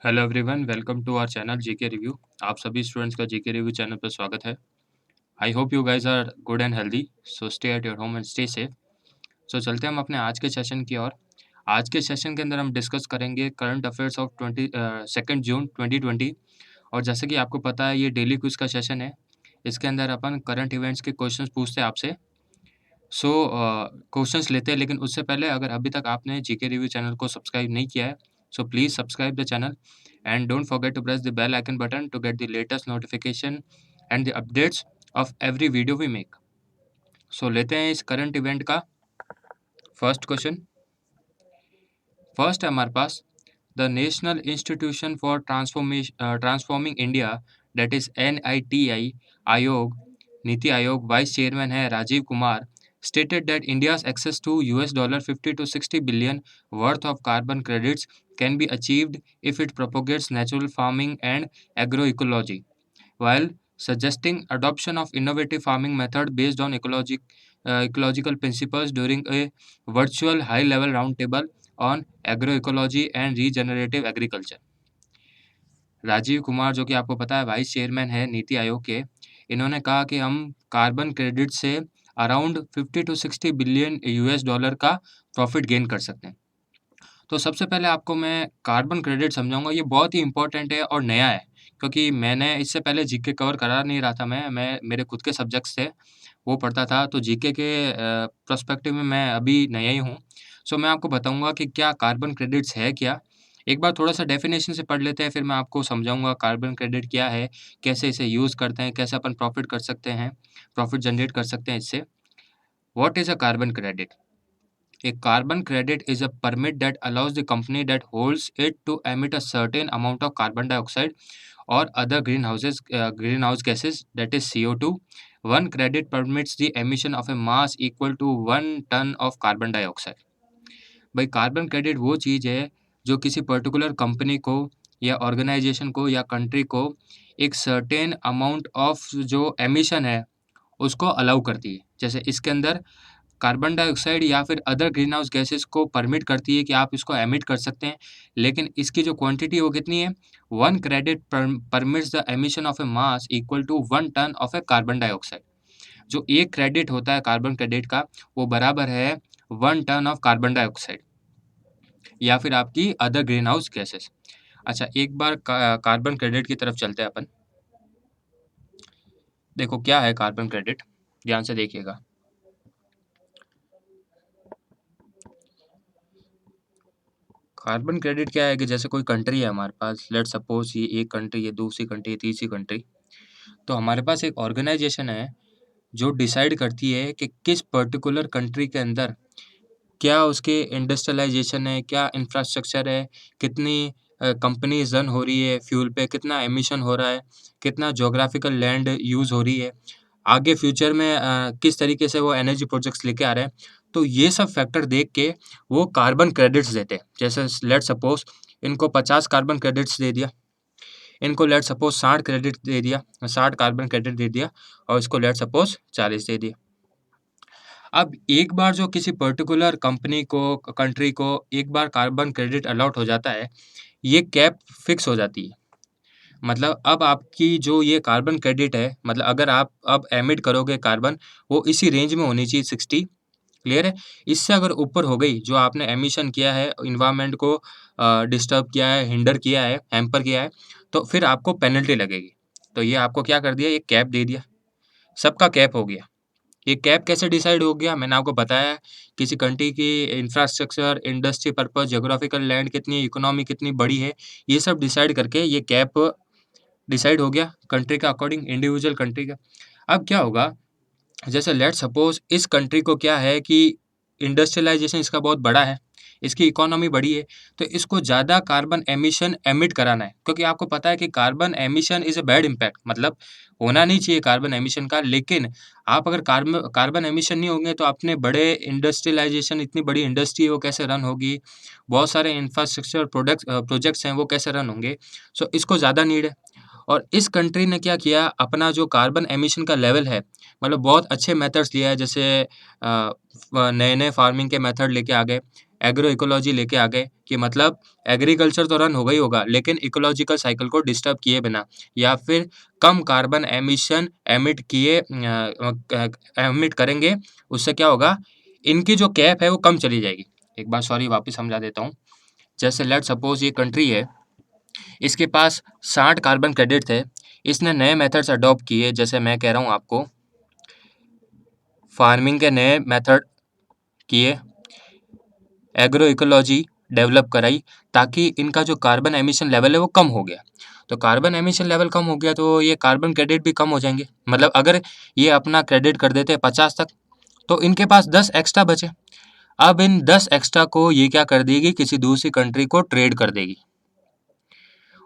Hello everyone, welcome to our channel GK review. आप सभी students का जीके रिव्यू चैनल पर स्वागत है। I hope you guys are good and healthy, so stay at your home and stay safe. So चलते हैं हम अपने आज के सेशन की ओर। आज के सेशन के अंदर हम डिस्कस करेंगे करंट अफेयर्स ऑफ 2 जून 2020। और जैसे कि आपको पता है, ये डेली क्विज का सेशन है। इसके अंदर अपन करंट इवेंट्स के क्वेश्चंस पूछते हैं आपसे। सो क्वेश्चंस लेते हैं, लेकिन उससे पहले अगर अभी तक आपने जीके रिव्यू चैनल को सब्सक्राइब नहीं किया है, so please subscribe the channel and don't forget to press the bell icon button to get the latest notification and the updates of every video we make. So लेते हैं इस current event का first question. First है हमारे पास, the national institution for transforming India, that is NITI Aayog, NITI Aayog, vice chairman है Rajiv Kumar, stated that India's access to $50 to 60 billion worth of carbon credits can be achieved if it propagates natural farming and agroecology, while suggesting adoption of innovative farming method based on ecological principles during a virtual high-level roundtable on agroecology and regenerative agriculture. Rajiv Kumar, जो कि आपको पता है vice chairman है नीति आयोग के, इन्होंने कहा कि हम कार्बन क्रेडिट से around 50 to 60 billion US dollar का प्रॉफिट गेन कर सकते हैं। तो सबसे पहले आपको मैं कार्बन क्रेडिट समझाऊंगा। ये बहुत ही इंपॉर्टेंट है और नया है, क्योंकि मैंने इससे पहले जीके कवर करा नहीं रहा था। मैं मेरे खुद के सब्जेक्ट्स थे, वो पढ़ता था, तो जीके के पर्सपेक्टिव में मैं अभी नया ही हूँ। सो मैं आपको बताऊंगा कि क्या कार्बन क्रेडिट्स है क्या। एक बार थोड़ा सा डेफिनेशन से पढ़ लेते हैं, फिर मैं आपको समझाऊंगा कार्बन क्रेडिट क्या है, कैसे इसे यूज़ करते हैं, कैसे अपन प्रॉफिट कर सकते हैं, प्रॉफिट जनरेट कर सकते हैं इससे। What is a carbon credit? A carbon credit is a permit that allows the company that holds it to emit a certain amount of carbon dioxide or other greenhouse gases, that is CO2. One credit permits the emission of a mass equal to 1 ton of carbon dioxide. भाई, carbon credit वो चीज़ है जो किसी particular company को या organisation को या country को एक सर्टेन अमाउंट ऑफ जो एमिशन है उसको अलाउ करती है। जैसे इसके अंदर कार्बन डाइऑक्साइड या फिर अदर ग्रीन हाउस गैसेस को परमिट करती है कि आप इसको एमिट कर सकते हैं, लेकिन इसकी जो क्वांटिटी है वो कितनी है? 1 credit permits the emission of a mass equal to 1 tonne of a carbon dioxide. जो एक क्रेडिट होता है कार्बन क्रेडिट का, वो बराबर है 1 टन ऑफ कार्बन डाइऑक्साइड या फिर आपकी अदर ग्रीन हाउस गैसेस। अच्छा, एक बार कार्बन क्रेडिट की तरफ चलते हैं अपन। देखो क्या है कार्बन क्रेडिट, ध्यान से देखिएगा। कार्बन क्रेडिट क्या है कि जैसे कोई कंट्री है हमारे पास, लेट सपोज ये एक कंट्री है, दूसरी कंट्री है, तीसरी कंट्री, तो हमारे पास एक ऑर्गेनाइजेशन है जो डिसाइड करती है कि किस पर्टिकुलर कंट्री के अंदर क्या उसके इंडस्ट्रियलाइजेशन है, क्या इंफ्रास्ट्रक्चर है, कितनी कंपनीज रन हो रही है फ्यूल पे, कितना एमिशन हो रहा है, कितना जोग्राफिकल लैंड यूज़ हो रही है, आगे फ्यूचर में किस तरीके से वो एनर्जी प्रोजेक्ट्स लेके आ रहे हैं। तो ये सब फैक्टर देख के वो कार्बन क्रेडिट्स देते हैं। जैसे लेट सपोज इनको 50 कार्बन क्रेडिट्स दे दिया, इनको लेट सपोज 60 क्रेडिट दे दिया, 60 कार्बन क्रेडिट दे दिया, और इसको लेट सपोज 40 दे दिया। अब एक बार जो किसी पर्टिकुलर कंपनी को, कंट्री को एक बार कार्बन क्रेडिट अलॉट हो जाता है, ये कैप फिक्स हो जाती है। मतलब अब आपकी जो ये कार्बन क्रेडिट है, मतलब अगर आप अब एमिट करोगे कार्बन, वो इसी रेंज में होनी चाहिए 60। क्लियर है? इससे अगर ऊपर हो गई, जो आपने एमिशन किया है, एनवायरनमेंट को डिस्टर्ब किया है, हिंडर किया है, हैम्पर किया है, तो फिर आपको पेनल्टी लगेगी। तो ये आपको क्या कर दिया, ये कैप दे दिया, सबका कैप हो गया। ये कैप कैसे डिसाइड हो गया? मैंने आपको बताया, किसी कंट्री की infrastructure, industry purpose, geographical land कितनी है, इकोनॉमी कितनी बड़ी है, ये सब डिसाइड करके ये कैप डिसाइड हो गया कंट्री का अकॉर्डिंग, इंडिविजुअल कंट्री का। अब क्या होगा, जैसे लेट सपोज इस कंट्री को क्या है कि इंडस्ट्रियलाइजेशन इसका बहुत बड़ा है, इसकी इकोनॉमी बड़ी है, तो इसको ज़्यादा कार्बन एमिशन एमिट कराना है, क्योंकि आपको पता है कि carbon emission is a bad impact, मतलब होना नहीं चाहिए कार्बन एमिशन का। लेकिन आप अगर कार्बन एमिशन नहीं होंगे तो अपने बड़े इंडस्ट्रियलाइजेशन, इतनी बड़ी इंडस्ट्री है वो कैसे रन होगी, बहुत सारे इंफ्रास्ट्रक्चर प्रोजेक्ट्स हैं वो कैसे रन होंगे। सो इसको ज़्यादा नीड है। और इस कंट्री ने क्या किया, अपना जो कार्बन एमिशन का लेवल है, मतलब बहुत अच्छे मेथड्स लिया है। जैसे नए-नए फार्मिंग के मेथड लेके आ गए, एग्रो इकोलॉजी लेके आ गए कि मतलब एग्रीकल्चर तो रन होगा ही होगा, लेकिन इकोलॉजिकल साइकिल को डिस्टर्ब किए बिना या फिर कम कार्बन एमिशन एमिट करेंगे। उससे क्या होगा, इनकी जो कैप है वो कम चली जाएगी। एक बार सॉरी वापस समझा देता हूँ। जैसे लेट सपोज ये कंट्री है, इसके पास 60 कार्बन क्रेडिट थे, इसने नए मेथड्स अडॉप्ट किए, जैसे मैं कह रहा हूँ आपको फार्मिंग के नए मेथड किए, एग्रो इकोलॉजी डेवलप कराई, ताकि इनका जो कार्बन एमिशन लेवल है वो कम हो गया। तो कार्बन एमिशन लेवल कम हो गया तो ये कार्बन क्रेडिट भी कम हो जाएंगे। मतलब अगर ये अपना क्रेडिट कर देते 50 तक, तो इनके पास 10 एक्स्ट्रा बचे। अब इन 10 एक्स्ट्रा को ये क्या कर देगी, किसी दूसरी कंट्री को ट्रेड कर देगी,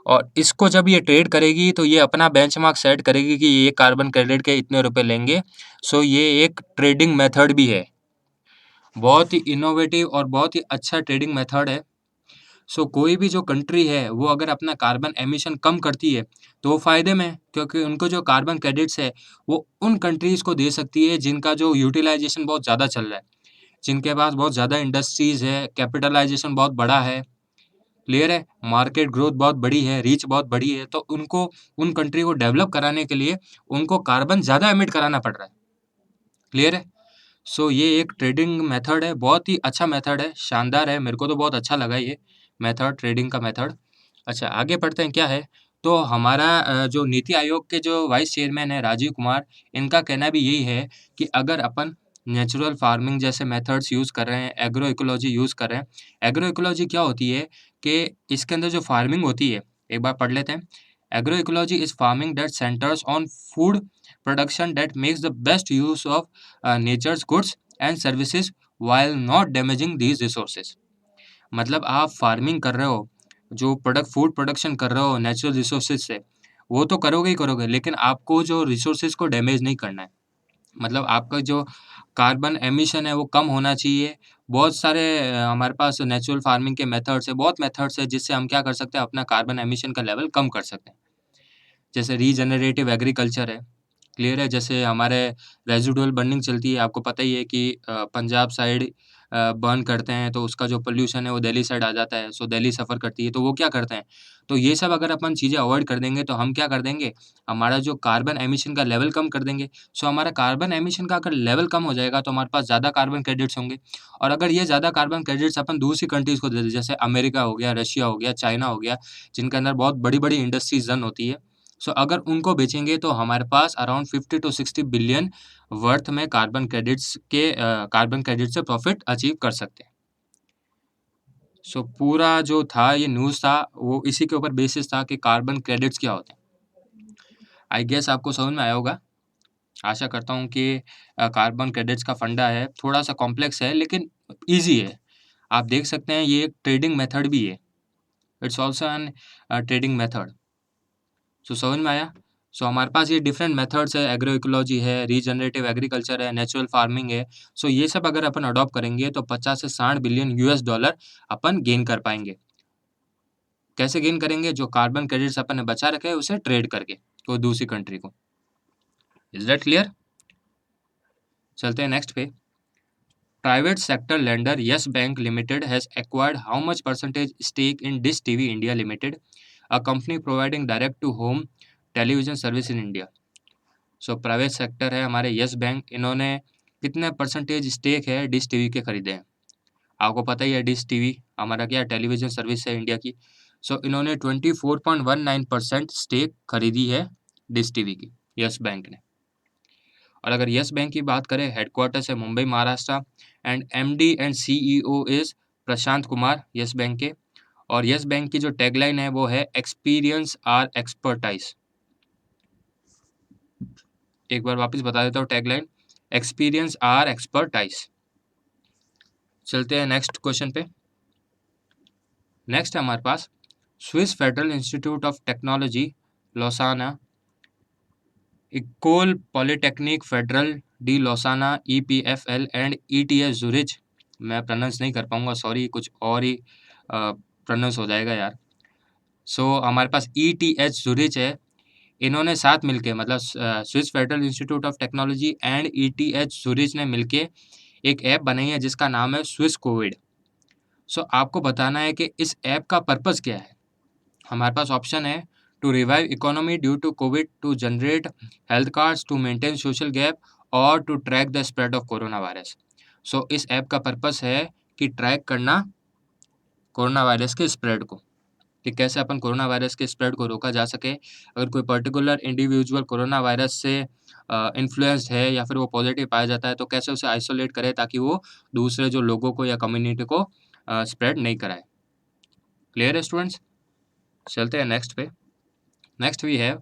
और इसको जब ये ट्रेड करेगी तो ये अपना बेंचमार्क सेट करेगी कि ये कार्बन क्रेडिट के इतने रुपए लेंगे। सो ये एक ट्रेडिंग मेथड भी है, बहुत ही इनोवेटिव और बहुत ही अच्छा ट्रेडिंग मेथड है। सो कोई भी जो कंट्री है वो अगर अपना कार्बन एमिशन कम करती है तो वो फ़ायदे में है, क्योंकि उनको जो कार्बन क्रेडिट्स है वो उन कंट्रीज़ को दे सकती है जिनका जो यूटिलाइजेशन बहुत ज़्यादा चल रहा है, जिनके पास बहुत ज़्यादा इंडस्ट्रीज़ है, कैपिटलाइजेशन बहुत बड़ा है, क्लियर है, मार्केट ग्रोथ बहुत बड़ी है, रीच बहुत बड़ी है, तो उनको उन कंट्री को डेवलप कराने के लिए उनको कार्बन ज़्यादा एमिट कराना पड़ रहा है, क्लियर है। सो ये एक ट्रेडिंग मेथड है, बहुत ही अच्छा मेथड है, शानदार है, मेरे को तो बहुत अच्छा लगा ये मेथड, ट्रेडिंग का मेथड। अच्छा आगे बढ़ते हैं, क्या है, तो हमारा जो नीति आयोग के जो वाइस चेयरमैन है राजीव कुमार, इनका कहना भी यही है कि अगर अपन नेचुरल फार्मिंग जैसे मेथड्स यूज़ कर रहे हैं, एग्रो इकोलॉजी यूज़ कर रहे हैं। एग्रो इकोलॉजी क्या होती है कि इसके अंदर जो फार्मिंग होती है, एक बार पढ़ लेते हैं। Agro ecology is farming that centres on food production that makes the best use of nature's goods and services while not damaging these resources. मतलब आप फार्मिंग कर रहे हो, जो फूड प्रोडक्शन कर रहे हो नेचुरल रिसोर्सेज से, वो तो करोगे ही करोगे, लेकिन आपको जो रिसोर्सेज को डैमेज नहीं करना है। मतलब आपका जो कार्बन एमिशन है वो कम होना चाहिए। बहुत सारे हमारे पास नेचुरल फार्मिंग के मेथड्स है, बहुत मेथड्स है जिससे हम क्या कर सकते हैं, अपना कार्बन एमिशन का लेवल कम कर सकते हैं। जैसे रीजेनरेटिव एग्रीकल्चर है, क्लियर है, जैसे हमारे रेज़िडुअल बर्निंग चलती है, आपको पता ही है कि पंजाब साइड बर्न करते हैं तो उसका जो पॉल्यूशन है वो दिल्ली साइड आ जाता है, सो दिल्ली सफ़र करती है, तो वो क्या करते हैं, तो ये सब अगर अपन चीज़ें अवॉइड कर देंगे तो हम क्या कर देंगे, हमारा जो कार्बन एमिशन का लेवल कम कर देंगे। सो हमारा कार्बन एमिशन का अगर लेवल कम हो जाएगा तो हमारे पास ज़्यादा कार्बन क्रेडिट्स होंगे, और अगर ये ज़्यादा कार्बन क्रेडिट्स अपन दूसरी कंट्रीज़ को दे दें, जैसे अमेरिका हो गया, रशिया हो गया, चाइना हो गया, जिनके अंदर बहुत बड़ी-बड़ी इंडस्ट्रीज़ रन होती है। सो अगर उनको बेचेंगे तो हमारे पास अराउंड 50 टू 60 बिलियन वर्थ में कार्बन क्रेडिट से प्रॉफिट अचीव कर सकते हैं। सो पूरा जो था ये न्यूज़ था वो इसी के ऊपर बेसिस था कि कार्बन क्रेडिट्स क्या होते हैं। आई गेस आपको समझ में आया होगा। आशा करता हूँ कि कार्बन क्रेडिट्स का फंडा है, थोड़ा-सा कॉम्प्लेक्स है लेकिन ईज़ी है। आप देख सकते हैं ये एक ट्रेडिंग मेथड भी है। It's also an trading method. So समझ में आया? सो हमारे पास ये डिफरेंट मेथड्स है, एग्रो इकोलॉजी है, रीजनरेटिव एग्रीकल्चर है, नेचुरल फार्मिंग है। सो ये सब अगर अपन अडॉप्ट करेंगे तो 50 से 60 बिलियन यूएस डॉलर अपन गेन कर पाएँगे। कैसे गेन करेंगे? जो कार्बन क्रेडिट्स अपन ने बचा रखे हैं उसे ट्रेड करके, कोई दूसरी कंट्री को। Is that clear? चलते हैं नेक्स्ट पे। Private sector lender Yes Bank limited has acquired how much percentage stake in Dish TV India limited, a company providing direct to home television service in India. So private sector है हमारे Yes Bank, इन्होंने कितने percentage stake है Dish TV के खरीदे हैं। आपको पता ही है डिश टीवी हमारा क्या टेलीविजन सर्विस है इंडिया की। सो इन्होंने 24.19% स्टेक खरीदी है डिश टीवी की, येस बैंक ने। और अगर येस बैंक की बात करें, हेडक्वार्टर्स है Mumbai Maharashtra, and MD and CEO is Prashant Kumar yes bank के। और येस बैंक की जो टैगलाइन है वो है एक्सपीरियंस आर एक्सपर्टाइज। एक बार वापस बता देता हूँ टैगलाइन, एक्सपीरियंस आर एक्सपर्टाइज। चलते हैं नेक्स्ट क्वेश्चन पे। नेक्स्ट है हमारे पास Swiss Federal Institute of Technology Lausanne, Ecole Polytechnique Federale de Lausanne, EPFL and ETS Zurich. मैं प्रोनाउंस नहीं कर पाऊंगा, सॉरी, कुछ और ही प्रोनाउंस हो जाएगा यार। सो हमारे पास ईटीएच जुरिच है, इन्होंने साथ मिलके मतलब Swiss Federal Institute of technology and ETH Zurich ने मिलके एक ऐप बनाई है जिसका नाम है स्विस कोविड। सो आपको बताना है कि इस ऐप का पर्पज़ क्या है। हमारे पास ऑप्शन है to revive economy due to Covid, to generate health cards, to maintain social gap और to track the spread of corona virus. So इस ऐप का पर्पज़ है कि ट्रैक करना कोरोना वायरस के स्प्रेड को, कि कैसे अपन कोरोना वायरस के स्प्रेड को रोका जा सके। अगर कोई पर्टिकुलर इंडिविजुअल कोरोना वायरस से इन्फ्लुएंस्ड है या फिर वो पॉजिटिव पाया जाता है तो कैसे उसे आइसोलेट करें ताकि वो दूसरे जो लोगों को या कम्युनिटी को स्प्रेड नहीं कराए। क्लियर है स्टूडेंट्स? चलते हैं नेक्स्ट पे। Next we have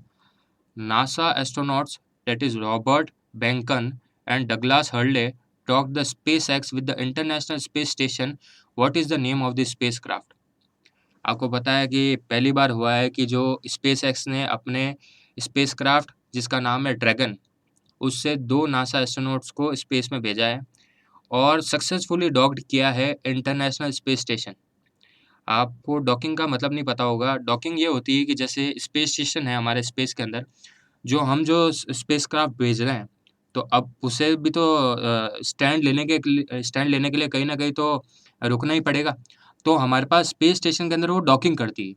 NASA astronauts, that is Robert Behnken and Douglas Hurley, docked the SpaceX with the International Space Station. What is the name of the spacecraft? आपको पता है कि पहली बार हुआ है कि जो SpaceX ने अपने स्पेसक्राफ्ट जिसका नाम है ड्रैगन, उससे 2 नासा एस्ट्रोनॉट्स को स्पेस में भेजा है और सक्सेसफुली डॉक्ड किया है इंटरनेशनल स्पेस स्टेशन। आपको डॉकिंग का मतलब नहीं पता होगा। डॉकिंग ये होती है कि जैसे स्पेस स्टेशन है हमारे स्पेस के अंदर, जो स्पेसक्राफ्ट भेज रहे हैं, तो अब उसे भी तो स्टैंड लेने के लिए कहीं न कहीं तो रुकना ही पड़ेगा। तो हमारे पास स्पेस स्टेशन के अंदर वो डॉकिंग करती है।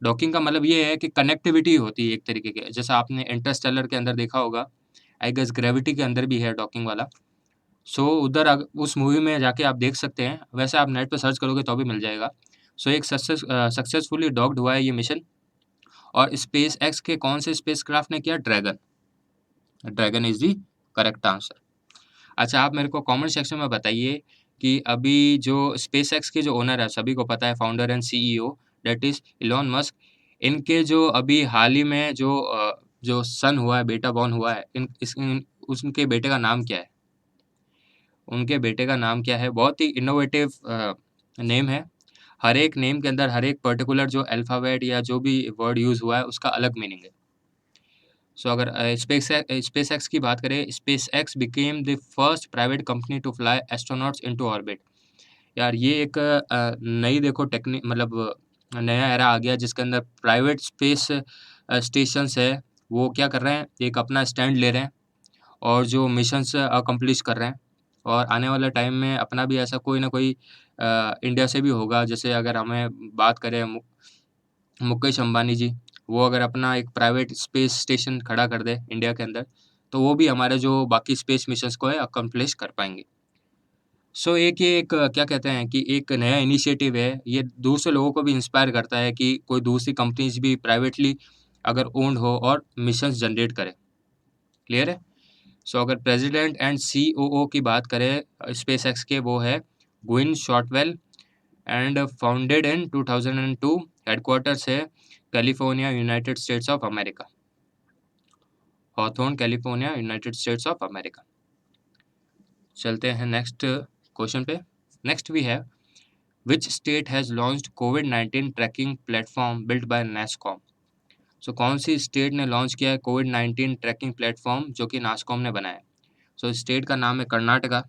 डॉकिंग का मतलब ये है कि कनेक्टिविटी होती है एक तरीके के, जैसा आपने इंटरस्टेलर के अंदर देखा होगा, आई गेस ग्रेविटी के अंदर भी है डॉकिंग वाला। सो उधर उस मूवी में जाके आप देख सकते हैं, वैसे आप नेट पे सर्च करोगे तो भी मिल जाएगा। सो एक सक्सेसफुली डॉक्ड हुआ है ये मिशन और स्पेस एक्स के कौन से स्पेसक्राफ्ट ने किया? Dragon. Dragon is the correct answer. अच्छा, आप मेरे को कमेंट सेक्शन में बताइए कि अभी जो स्पेसएक्स के जो ओनर है, सभी को पता है, founder and CEO that is Elon Musk. इनके जो अभी हाल ही में जो सन हुआ है, बेटा बॉर्न हुआ है, उनके बेटे का नाम क्या है? उनके बेटे का नाम क्या है? बहुत ही इनोवेटिव नेम है। हर एक नेम के अंदर हर एक पर्टिकुलर जो अल्फ़ाबेट या जो भी वर्ड यूज़ हुआ है, उसका अलग मीनिंग है। सो अगर स्पेसएक्स की बात करें, SpaceX became the first private company to fly astronauts into orbit. यार ये एक नई देखो मतलब नया एरा आ गया जिसके अंदर प्राइवेट स्पेस स्टेशंस है, वो क्या कर रहे हैं, एक अपना स्टैंड ले रहे हैं और जो मिशंस अकम्प्लिश कर रहे हैं। और आने वाले टाइम में अपना भी ऐसा कोई ना कोई इंडिया से भी होगा। जैसे अगर हमें बात करें मुकेश अंबानी जी, वो अगर अपना एक प्राइवेट स्पेस स्टेशन खड़ा कर दे इंडिया के अंदर, तो वो भी हमारे जो बाकी स्पेस मिशंस को है अकम्प्लिश कर पाएँगे। सो एक क्या कहते हैं कि एक नया इनिशिएटिव है, ये दूसरे लोगों को भी इंस्पायर करता है कि कोई दूसरी कंपनीज़ भी प्राइवेटली अगर ओन्ड हो और मिशंस जनरेट करे। क्लियर है? सो अगर प्रेज़िडेंट एंड सीओओ की बात करें स्पेसएक्स के, वो है Gwynne Shotwell and founded in 2002। Headquarters है California, United States of America. Hawthorne, California, United States of America. चलते हैं नेक्स्ट क्वेश्चन पे। Next we have which state has launched कोविड-19 tracking platform built by NASSCOM? So कौन सी state ने launch किया है कोविड-19 ट्रैकिंग प्लेटफॉर्म जो कि नासकॉम ने बनाया है? सो स्टेट का नाम है कर्नाटका।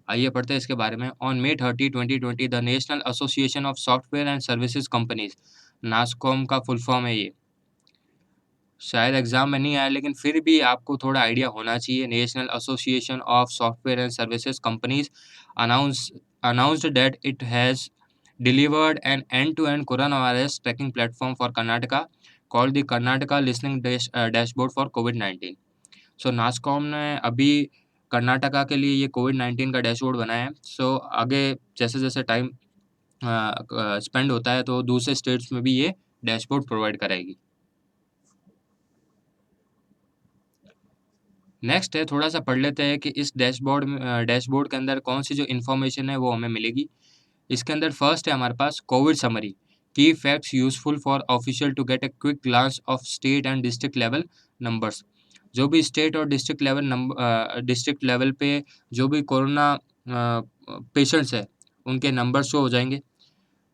आइए पढ़ते हैं इसके बारे में। On May 30, 2020 the national association of software and services companies, NASSCOM का फुल फॉर्म है ये। शायद एग्जाम में नहीं आया लेकिन फिर भी आपको थोड़ा आइडिया होना चाहिए। National association of software and services companies announced that it has delivered an end-to-end coronavirus tracking platform for Karnataka called the Karnataka Listening Dashboard for COVID-19। सो नासकॉम ने अभी कर्नाटका के लिए ये कोविड-19 का डैशबोर्ड बनाया है। सो आगे जैसे-जैसे टाइम स्पेंड होता है तो दूसरे स्टेट्स में भी ये डैशबोर्ड प्रोवाइड कराएगी। नेक्स्ट है, थोड़ा-सा पढ़ लेते हैं कि इस डैशबोर्ड के अंदर कौन-सी जो इन्फॉर्मेशन है वो हमें मिलेगी। इसके अंदर फर्स्ट है हमारे पास COVID summary, key facts useful for official to get a quick glance of state and district level numbers. जो भी स्टेट और डिस्ट्रिक्ट लेवल पे जो भी कोरोना पेशेंट्स हैं, उनके नंबर शो हो जाएँगे।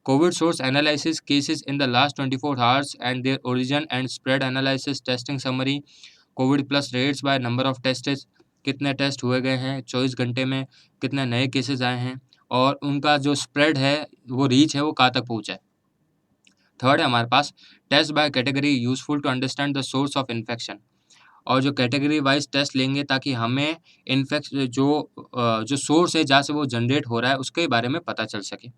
COVID source analysis cases in the last 24 hours and their origin and spread analysis testing summary. COVID plus rates by number of tests, कितने टेस्ट हुए गए हैं 24 घंटे में, कितने नए केसेस आए हैं और उनका जो स्प्रेड है, वो रीच है, वो कहाँ तक पहुँचा है। थर्ड है हमारे पास test by category useful to understand the source of infection. और जो कैटेगरी वाइज़ टेस्ट लेंगे ताकि हमें इन्फेक्श जो सोर्स है जहाँ से वो जनरेट हो रहा है उसके बारे में पता चल सके।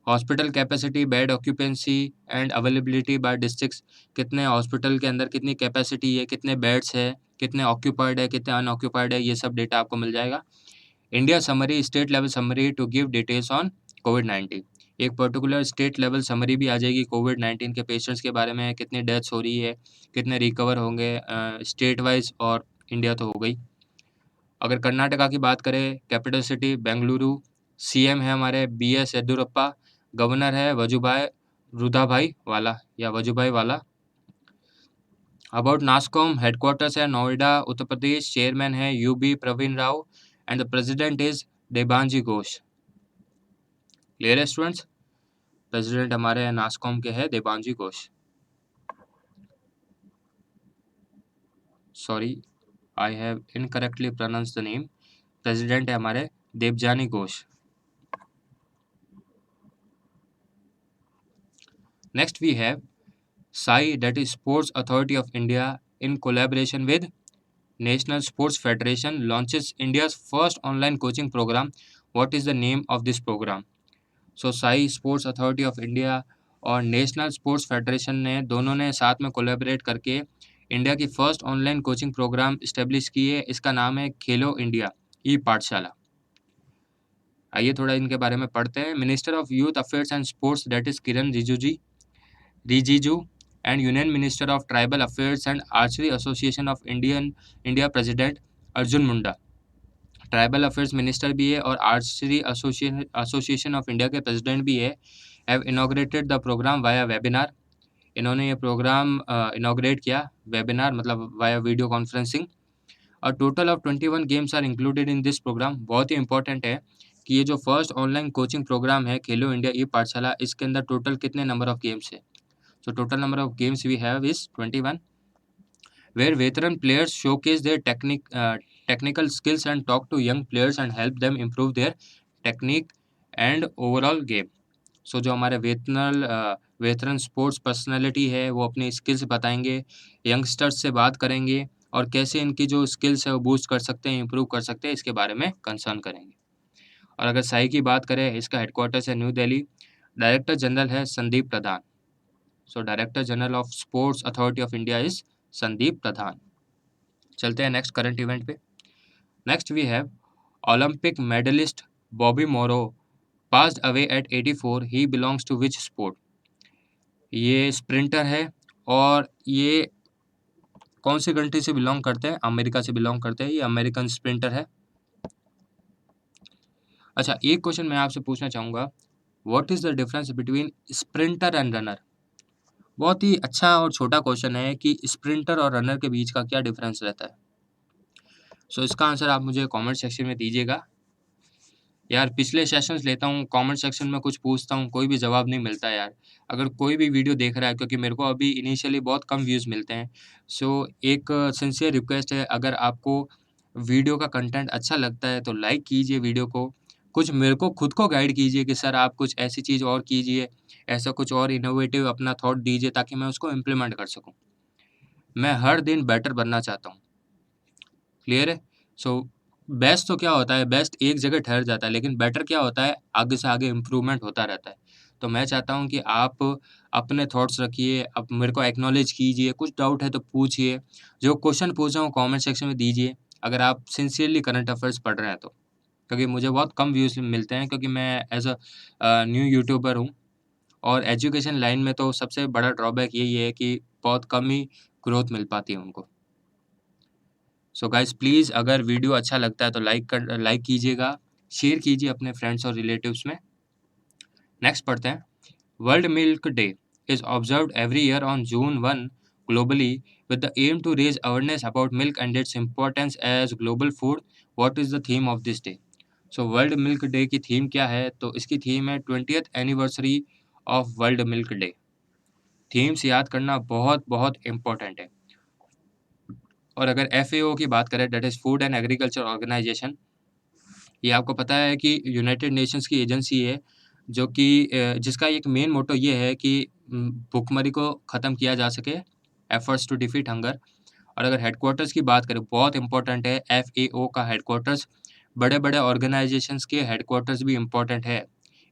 Hospital capacity, bed occupancy and availability by districts, कितने हॉस्पिटल के अंदर कितनी कैपेसिटी है, कितने बेड्स है, कितने ऑक्यूपाइड है, कितने अनऑक्यूपाइड है, ये सब डेटा आपको मिल जाएगा। India summary, state level summary to give details on कोविड-19, एक पर्टिकुलर स्टेट लेवल समरी भी आ जाएगी कोविड-19 के पेशेंट्स के बारे में, कितनी डेथ्स हो रही है, कितने रिकवर होंगे स्टेट वाइज़ और इंडिया तो हो गई। अगर कर्नाटका की बात करें, कैपिटल सिटी बेंगलुरु, सीएम है हमारे बीएस येदियुरप्पा, गवर्नर है वजुभाई रुधाभाई वाला या वजुभाई वाला। अबाउट नास्कॉम, हेडक्वार्टर्स है नोएडा, उत्तर प्रदेश, चेयरमैन है UB Praveen Rao and the president is Debanji Ghosh. Clear है स्टूडेंट्स? प्रेसिडेंट हमारे नास्कॉम के हैं Debanji Ghosh. Sorry, I have incorrectly pronounce the name. President है हमारे Debjani Ghosh. Next we have SAI, that is Sports Authority of India, in collaboration with National Sports Federation, launches India's first online coaching program. What is the name of this program? So SAI, Sports Authority of India और national sports federation ने दोनों ने साथ में collaborate करके India की first online coaching programme establish की है। इसका नाम है खेलो इंडिया ई पाठशाला। आइए थोड़ा इनके बारे में पढ़ते हैं। Minister of youth affairs and sports that is Kiran Rijiju and Union Minister of Tribal Affairs and Archery Association of India President Arjun Munda tribal affairs minister भी है और आर्चरी एसोसिएशन ऑफ इंडिया के प्रेसिडेंट भी है। Have inaugurated the programme via webinar, इन्होंने ये programme inaugurate किया, webinar मतलब वाया वीडियो कॉन्फ्रेंसिंग। और total of 21 games are included in this programme. बहुत ही इंपॉर्टेंट है कि ये जो फर्स्ट ऑनलाइन कोचिंग प्रोग्राम है खेलो इंडिया ई पाठशाला, इसके अंदर टोटल कितने नंबर ऑफ गेम्स है। So total number of games we have is 21, where veteran players showcase their technical skills and talk to young players and help them improve their technique and overall game. So जो हमारे veteran sports personality है वो अपनी skills बताएंगे, youngsters से बात करेंगे और कैसे इनकी जो स्किल्स है वो बूस्ट कर सकते हैं, इम्प्रूव कर सकते हैं, इसके बारे में कंसर्न करेंगे। और अगर साई की बात करें, इसका हेडक्वार्टर्स है न्यू दिल्ली, डायरेक्टर जनरल है Sandeep Pradhan. So director general of Sports Authority of India is Sandeep Pradhan. चलते हैं नेक्स्ट करंट इवेंट पे। Next we have Olympic medallist Bobby Morrow passed away at 84। He belongs to which sport? ये sprinter है और ये कौन सी country से बिलोंग करते हैं? अमेरिका से बिलोंग करते हैं। ये अमेरिकन स्प्रिंटर है। अच्छा, एक क्वेश्चन मैं आपसे पूछना चाहूँगा, what is the difference between sprinter and runner? बहुत ही अच्छा और छोटा क्वेश्चन है कि स्प्रिंटर और रनर के बीच का क्या डिफरेंस रहता है। सो इसका आंसर आप मुझे कमेंट सेक्शन में दीजिएगा। यार पिछले सेशंस लेता हूँ, कमेंट सेक्शन में कुछ पूछता हूँ, कोई भी जवाब नहीं मिलता है यार। अगर कोई भी वीडियो देख रहा है, क्योंकि मेरे को अभी इनिशियली बहुत कम व्यूज़ मिलते हैं, सो एक सिंसियर रिक्वेस्ट है, अगर आपको वीडियो का कंटेंट अच्छा लगता है तो लाइक कीजिए वीडियो को। कुछ मेरे को खुद को गाइड कीजिए कि सर आप कुछ ऐसी चीज़ और कीजिए, ऐसा कुछ और इनोवेटिव अपना थॉट दीजिए ताकि मैं उसको इम्प्लीमेंट कर सकूँ। मैं हर दिन बेटर बनना चाहता हूँ। क्लियर है? सो बेस्ट तो क्या होता है, बेस्ट एक जगह ठहर जाता है, लेकिन बेटर क्या होता है, आगे से आगे इम्प्रूवमेंट होता रहता है। तो मैं चाहता हूँ कि आप अपने थॉट्स रखिए, आप मेरे को एक्नॉलेज कीजिए, कुछ डाउट है तो पूछिए, जो क्वेश्चन पूछ रहा हूँ कमेंट सेक्शन में दीजिए, अगर आप सिंसियरली करंट अफेयर्स पढ़ रहे हैं तो। क्योंकि मुझे बहुत कम व्यूज़ मिलते हैं, क्योंकि मैं एज़ अ न्यू यूट्यूबर हूँ और एजुकेशन लाइन में तो सबसे बड़ा ड्रॉबैक यही है कि बहुत कम ही ग्रोथ मिल पाती है उनको। सो गाइस प्लीज़, अगर वीडियो अच्छा लगता है तो लाइक कीजिएगा, शेयर कीजिए अपने फ्रेंड्स और रिलेटिव्स में। नेक्स्ट पढ़ते हैं। World milk day is observed every year on June 1 globally with the aim to raise awareness about milk and its importance as global food. What is the theme of this day? So world milk day की theme क्या है? तो इसकी theme है 20th anniversary of world milk day. Themes याद करना बहुत बहुत इम्पोर्टेंट है। और अगर FAO की बात करें, that is food and agriculture organisation, ये आपको पता है कि यूनाइटेड नेशंस की एजेंसी है जो कि जिसका एक मेन मोटो ये है कि भुखमरी को ख़त्म किया जा सके, एफर्ट्स टू डिफीट हंगर। और अगर हेडक्वार्टर्स की बात करें, बहुत इंपॉर्टेंट है FAO का हेडक्वार्टर्स, बड़े-बड़े ऑर्गेनाइजेशंस के हेडक्वार्टर्स भी इंपॉर्टेंट है।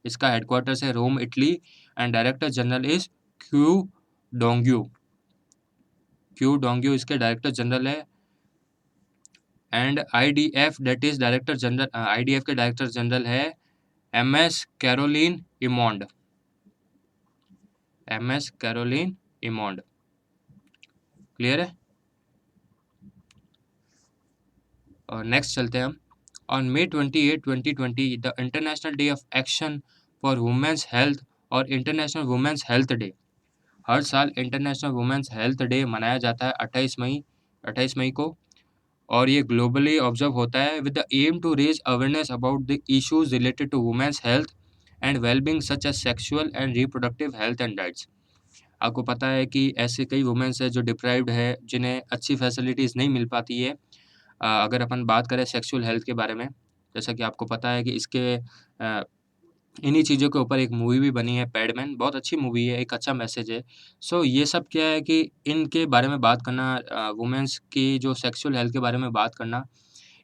इसका हेडक्वार्टर्स है Rome, Italy and director general is Qu Dongyu. Qu Dongyu इसके डायरेक्टर जनरल है and IDF that is director general IDF के डायरेक्टर जनरल है MS Caroline Emond. MS Caroline Emond. Clear है? और नेक्स्ट चलते हैं हम। On May 28, 2020 the international day of action for women's health और इंटरनेशनल वुमेन्स हेल्थ डे। हर साल इंटरनेशनल वुमेन्स हेल्थ डे मनाया जाता है 28 मई को, और ये ग्लोबली ऑब्जर्व होता है with the aim to raise awareness about the issues related to women's health and wellbeing such as sexual and reproductive health and rights. आपको पता है कि ऐसे कई वुमेन्स है जो डिप्राइव्ड है, जिन्हें अच्छी फैसिलिटीज़ नहीं मिल पाती है। अगर अपन बात करें सेक्सुअल हेल्थ के बारे में, जैसा कि आपको पता है कि इसके इन्हीं चीज़ों के ऊपर एक मूवी भी बनी है पैडमैन, बहुत अच्छी मूवी है, एक अच्छा मैसेज है। सो ये सब क्या है कि इनके बारे में बात करना, वुमेन्स की जो सेक्सुअल हेल्थ के बारे में बात करना,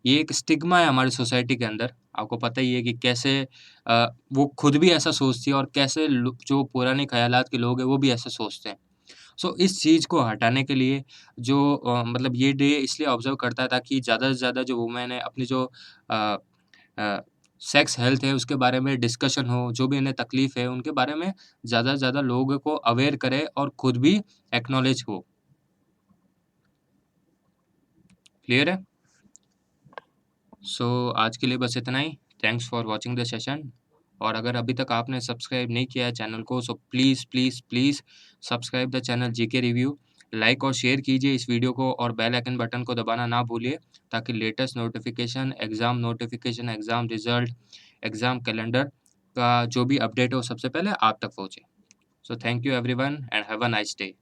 ये एक स्टिग्मा है हमारी सोसाइटी के अंदर। आपको पता ही है कि कैसे वो खुद भी ऐसा सोचती है और कैसे जो पुराने ख़यालात के लोग हैं, वो भी ऐसा सोचते हैं। सो इस चीज़ को हटाने के लिए जो मतलब ये डे इसलिए ऑब्ज़र्व करता है ताकि ज़्यादा से ज़्यादा जो वुमेन है अपनी जो अ अ, सेक्स हेल्थ है उसके बारे में डिस्कशन हो, जो भी इन्हें तकलीफ़ है उनके बारे में ज़्यादा से ज़्यादा लोगों को अवेयर करे और खुद भी एक्नॉलेज हो। क्लियर है? सो आज के लिए बस इतना ही। Thanks for watching the session. और अगर अभी तक आपने सब्सक्राइब नहीं किया है चैनल को, so please, please, please subscribe the channel GK review. Like और शेयर कीजिए इस वीडियो को और बेल आइकन बटन को दबाना ना भूलिए ताकि latest notification, exam result, exam calendar का जो भी अपडेट हो सबसे पहले आप तक पहुँचे। So thank you everyone and have a nice day.